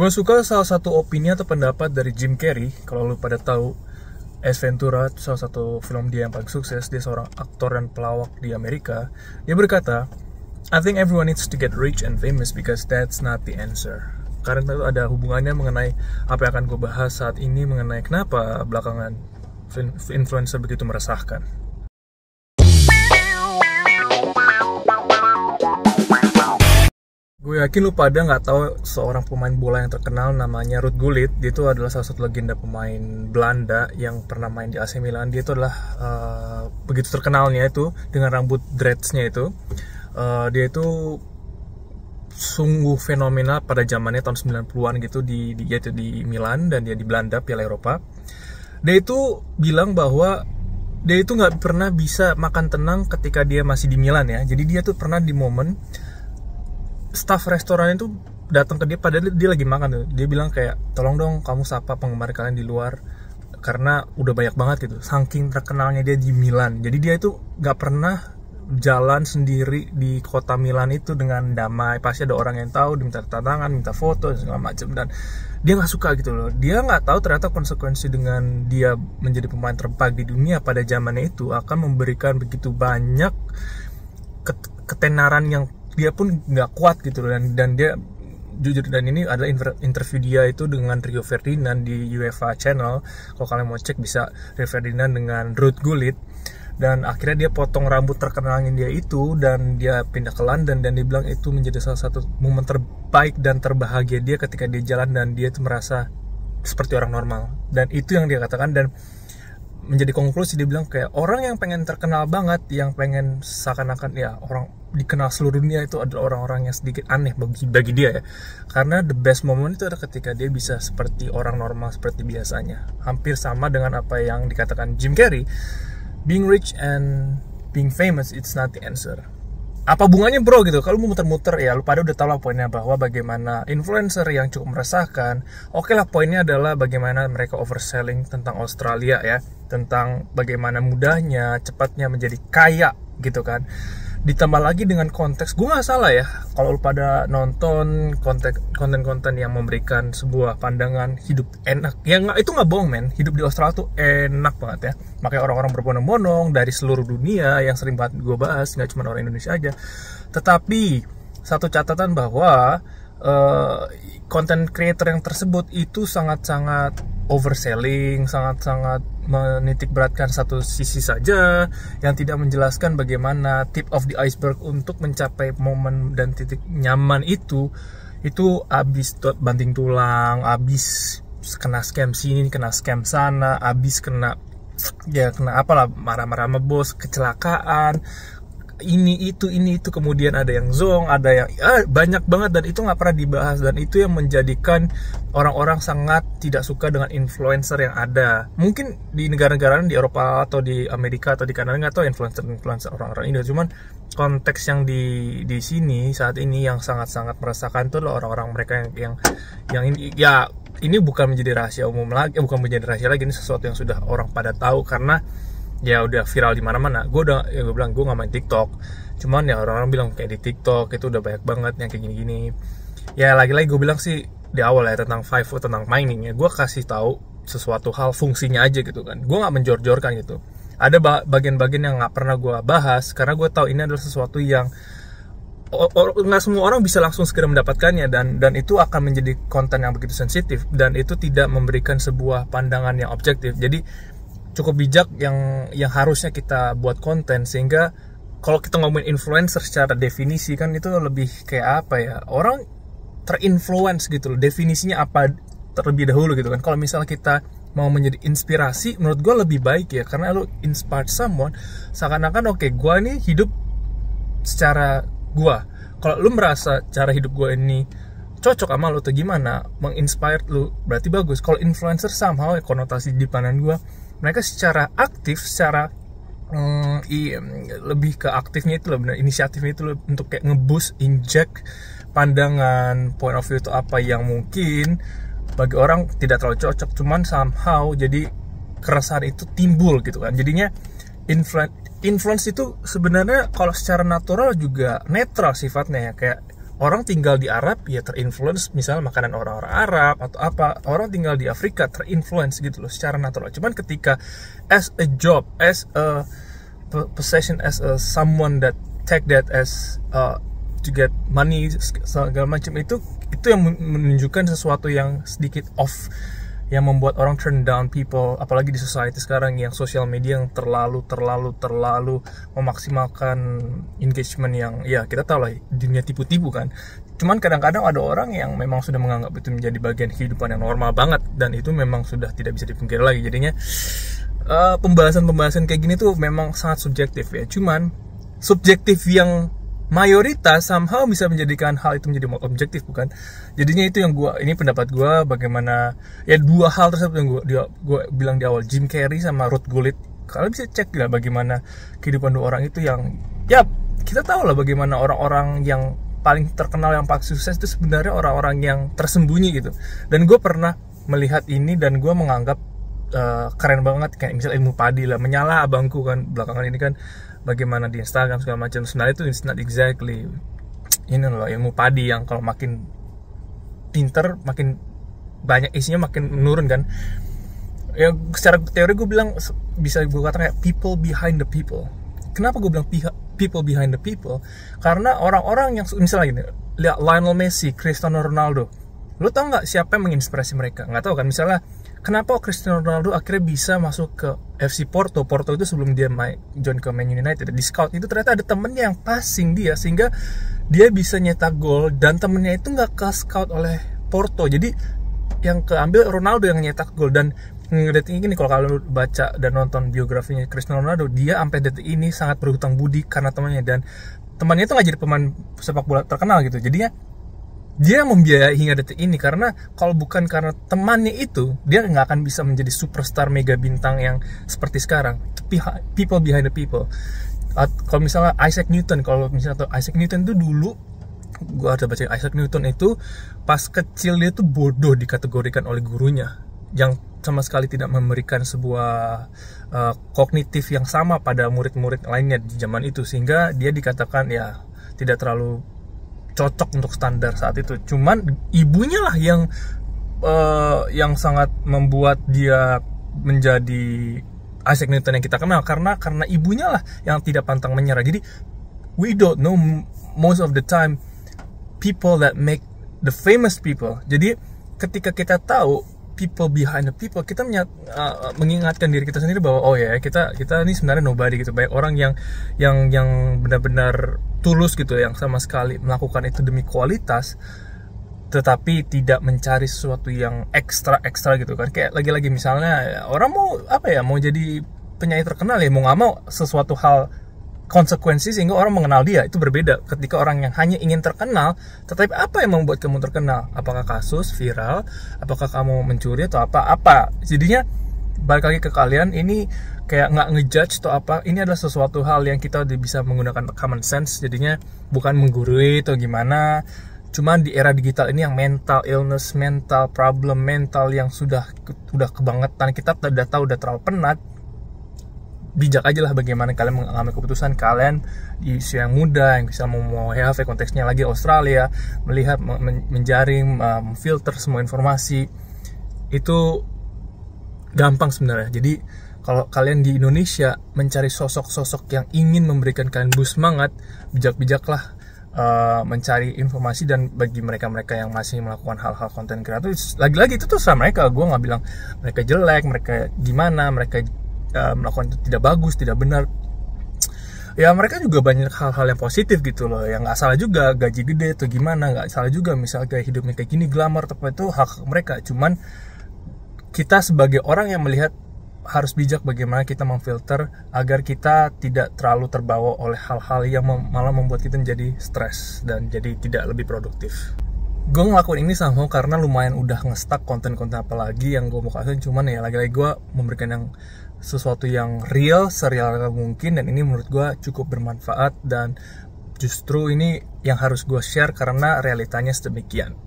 Gue suka salah satu opini atau pendapat dari Jim Carrey. Kalau lu pada tahu, Ace Ventura itu salah satu film dia yang paling sukses. Dia seorang aktor dan pelawak di Amerika. Dia berkata, I think everyone needs to get rich and famous because that's not the answer. Karena itu ada hubungannya mengenai apa yang akan gue bahas saat ini, mengenai kenapa belakangan influencer begitu meresahkan. Gue yakin lu pada nggak tahu seorang pemain bola yang terkenal namanya Ruud Gullit. Dia itu adalah salah satu legenda pemain Belanda yang pernah main di AC Milan. Dia itu adalah begitu terkenalnya itu dengan rambut dreads-nya itu. Dia itu sungguh fenomenal pada zamannya tahun 90-an gitu di Milan, dan dia di Belanda Piala Eropa. Dia itu bilang bahwa dia itu nggak pernah bisa makan tenang ketika dia masih di Milan ya. Jadi dia tuh pernah di momen staff restoran itu datang ke dia padahal dia lagi makan tuh. Dia bilang kayak, tolong dong kamu sapa penggemar kalian di luar karena udah banyak banget gitu. Saking terkenalnya dia di Milan. Jadi dia itu nggak pernah jalan sendiri di kota Milan itu dengan damai. Pasti ada orang yang tahu, diminta tantangan, minta foto segala macam, dan dia nggak suka gitu loh. Dia nggak tahu ternyata konsekuensi dengan dia menjadi pemain terbaik di dunia pada zamannya itu akan memberikan begitu banyak ketenaran yang dia pun nggak kuat gitu loh. Dan dia jujur, dan ini adalah interview dia itu dengan Rio Ferdinand di UEFA Channel. Kalau kalian mau cek bisa Rio Ferdinand dengan Ruud Gullit. Dan akhirnya dia potong rambut terkenalnya dia itu, dan dia pindah ke London, dan dia bilang itu menjadi salah satu momen terbaik dan terbahagia dia ketika dia jalan dan dia itu merasa seperti orang normal. Dan itu yang dia katakan, dan menjadi konklusi dia bilang kayak orang yang pengen terkenal banget, yang pengen seakan-akan ya orang dikenal seluruh dunia, itu adalah orang-orang yang sedikit aneh bagi dia ya. Karena the best moment itu adalah ketika dia bisa seperti orang normal, seperti biasanya. Hampir sama dengan apa yang dikatakan Jim Carrey. Being rich and being famous, it's not the answer. Apa hubungannya bro gitu? Kalau mau muter-muter ya lu pada udah tahu lah poinnya, bahwa bagaimana influencer yang cukup meresahkan. Oke lah, poinnya adalah bagaimana mereka overselling tentang Australia ya, tentang bagaimana mudahnya, cepatnya menjadi kaya gitu kan. Ditambah lagi dengan konteks, gue nggak salah ya kalau lu pada nonton konten-konten yang memberikan sebuah pandangan hidup enak, ya itu nggak bohong men, hidup di Australia tuh enak banget ya. Makanya orang-orang berbondong-bondong dari seluruh dunia, yang sering banget gue bahas, nggak cuma orang Indonesia aja. Tetapi satu catatan bahwa konten creator yang tersebut itu sangat-sangat overselling, sangat-sangat menitik beratkan satu sisi saja, yang tidak menjelaskan bagaimana tip of the iceberg untuk mencapai momen dan titik nyaman itu abis banting tulang, abis kena scam sini, kena scam sana, abis kena apalah, marah-marah sama bos, kecelakaan, ini itu, kemudian ada yang zong, ada yang banyak banget, dan itu nggak pernah dibahas, dan itu yang menjadikan orang-orang sangat tidak suka dengan influencer yang ada. Mungkin di negara-negara di Eropa atau di Amerika atau di Kanada nggak tahu influencer orang-orang ini, cuman konteks yang di sini saat ini yang sangat-sangat merasakan itu adalah orang-orang mereka yang ini ya. Ini bukan menjadi rahasia umum lagi, bukan menjadi rahasia lagi, ini sesuatu yang sudah orang pada tahu karena ya udah viral di mana-mana. Gue bilang gue nggak main TikTok, cuman ya orang-orang bilang kayak di TikTok itu udah banyak banget yang kayak gini-gini. Ya lagi-lagi gue bilang sih di awal ya tentang FIFO, tentang mining ya, gue kasih tahu sesuatu hal fungsinya aja gitu kan. Gue nggak menjor-jorkan gitu. Ada bagian-bagian yang nggak pernah gue bahas karena gue tahu ini adalah sesuatu yang nggak semua orang bisa langsung segera mendapatkannya, dan itu akan menjadi konten yang begitu sensitif, dan itu tidak memberikan sebuah pandangan yang objektif. Jadi cukup bijak yang harusnya kita buat konten, sehingga kalau kita ngomongin influencer secara definisi kan itu lebih kayak apa ya, orang terinfluence gitu loh, definisinya apa terlebih dahulu gitu kan. Kalau misalnya kita mau menjadi inspirasi, menurut gue lebih baik ya, karena lo inspire someone, seakan-akan oke, gue ini hidup secara gue, kalau lu merasa cara hidup gue ini cocok sama lu tuh gimana, menginspire lu, berarti bagus. Kalau influencer somehow konotasi di pandang gue, mereka secara aktif, secara lebih ke aktifnya itu loh, benar, inisiatifnya itu loh, untuk kayak ngeboost, inject pandangan, point of view itu apa yang mungkin bagi orang tidak terlalu cocok, cuman somehow jadi keresahan itu timbul gitu kan. Jadinya influence itu sebenarnya kalau secara natural juga netral sifatnya ya, kayak orang tinggal di Arab ya terinfluence misalnya makanan orang-orang Arab atau apa, orang tinggal di Afrika terinfluence gitu loh secara natural. Cuman ketika as a job, as a possession, as a someone that take that as to get money segala macam, itu yang menunjukkan sesuatu yang sedikit off, yang membuat orang turn down people, apalagi di society sekarang yang social media yang terlalu memaksimalkan engagement yang ya kita tahu lah dunia tipu-tipu kan. Cuman kadang-kadang ada orang yang memang sudah menganggap itu menjadi bagian kehidupan yang normal banget, dan itu memang sudah tidak bisa dipungkiri lagi. Jadinya pembahasan kayak gini tuh memang sangat subjektif ya. Cuman subjektif yang mayoritas somehow bisa menjadikan hal itu menjadi objektif, bukan? Jadinya itu yang ini pendapat gue, bagaimana ya dua hal tersebut yang gue bilang di awal, Jim Carrey sama Ruth Gullit. Kalian bisa cek lah bagaimana kehidupan dua orang itu yang ya kita tahu lah bagaimana orang-orang yang paling terkenal yang paling sukses itu sebenarnya orang-orang yang tersembunyi gitu. Dan gue pernah melihat ini dan gue menganggap keren banget, kayak misalnya ilmu padi lah, menyala abangku kan belakangan ini kan bagaimana di Instagram segala macam. Sebenarnya itu it's not exactly ini loh ilmu padi yang kalau makin pinter makin banyak isinya makin menurun kan ya. Secara teori gue bilang bisa gue katakan kayak people behind the people. Kenapa gue bilang people behind the people? Karena orang-orang yang misalnya gini, lihat Lionel Messi, Cristiano Ronaldo, lo tau nggak siapa yang menginspirasi mereka? Nggak tahu kan. Misalnya kenapa Cristiano Ronaldo akhirnya bisa masuk ke FC Porto itu sebelum dia join ke Man United, di scout itu ternyata ada temennya yang passing dia sehingga dia bisa nyetak gol, dan temennya itu nggak ke scout oleh Porto, jadi yang keambil Ronaldo yang nyetak gol. Dan detik ini kalau kalian baca dan nonton biografinya Cristiano Ronaldo, dia sampai detik ini sangat berhutang budi karena temannya, dan temannya itu nggak jadi pemain sepak bola terkenal gitu. Jadinya dia membiayai hingga detik ini, karena kalau bukan karena temannya itu, dia nggak akan bisa menjadi superstar mega bintang yang seperti sekarang. People behind the people. Kalau misalnya Isaac Newton itu dulu, gue ada baca Isaac Newton itu pas kecil dia tuh bodoh dikategorikan oleh gurunya, yang sama sekali tidak memberikan sebuah kognitif yang sama pada murid-murid lainnya di zaman itu, sehingga dia dikatakan ya tidak terlalu cocok untuk standar saat itu. Cuman ibunya lah yang sangat membuat dia menjadi Isaac Newton yang kita kenal, karena ibunya lah yang tidak pantang menyerah. Jadi we don't know most of the time people that make the famous people. Jadi ketika kita tahu people behind the people, kita mengingatkan diri kita sendiri bahwa oh ya kita ini sebenarnya nobody gitu. Banyak orang yang benar-benar tulus gitu, yang sama sekali melakukan itu demi kualitas, tetapi tidak mencari sesuatu yang ekstra gitu kan. Kayak lagi-lagi misalnya orang mau jadi penyanyi terkenal ya, mau nggak mau sesuatu hal konsekuensi sehingga orang mengenal dia. Itu berbeda ketika orang yang hanya ingin terkenal, tetapi apa yang membuat kamu terkenal? Apakah kasus viral? Apakah kamu mencuri atau apa? Jadinya balik lagi ke kalian, ini kayak nggak ngejudge atau apa. Ini adalah sesuatu hal yang kita bisa menggunakan common sense. Jadinya bukan menggurui atau gimana. Cuman di era digital ini yang mental illness, mental problem, mental yang sudah kebangetan, kita udah tahu udah terlalu penat. Bijak aja lah bagaimana kalian mengambil keputusan. Kalian di usia yang muda yang bisa mau HV konteksnya lagi Australia, melihat, menjaring, memfilter semua informasi itu gampang sebenarnya. Jadi kalau kalian di Indonesia mencari sosok-sosok yang ingin memberikan kalian boost semangat, bijak-bijaklah mencari informasi. Dan bagi mereka-mereka yang masih melakukan hal-hal konten kreatif, lagi-lagi itu terserah mereka. Gue nggak bilang mereka jelek, mereka gimana, mereka melakukan itu tidak bagus, tidak benar. Ya mereka juga banyak hal-hal yang positif gitu loh, yang nggak salah juga gaji gede atau gimana, nggak salah juga misalnya kayak hidupnya kayak gini glamour, tapi itu hak mereka. Cuman kita sebagai orang yang melihat harus bijak bagaimana kita memfilter agar kita tidak terlalu terbawa oleh hal-hal yang malah membuat kita menjadi stres dan jadi tidak lebih produktif. Gue ngelakuin ini sama karena lumayan udah nge-stuck konten-konten apa lagi yang gue mau kasih. Cuman ya lagi-lagi gue memberikan yang sesuatu yang real, sereal mungkin, dan ini menurut gue cukup bermanfaat, dan justru ini yang harus gue share karena realitanya sedemikian.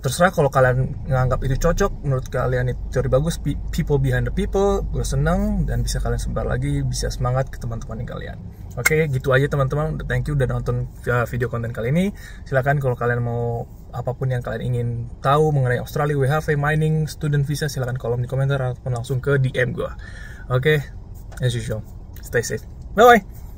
Terserah kalau kalian nganggap itu cocok, menurut kalian itu teori bagus, people behind the people, gue senang, dan bisa kalian sebar lagi, bisa semangat ke teman-teman kalian. Oke, gitu aja teman-teman. Thank you udah nonton video konten kali ini. Silakan kalau kalian mau apapun yang kalian ingin tahu mengenai Australia WHV mining student visa, silakan kolom di komentar ataupun langsung ke DM gue. Oke, as usual, stay safe. Bye bye.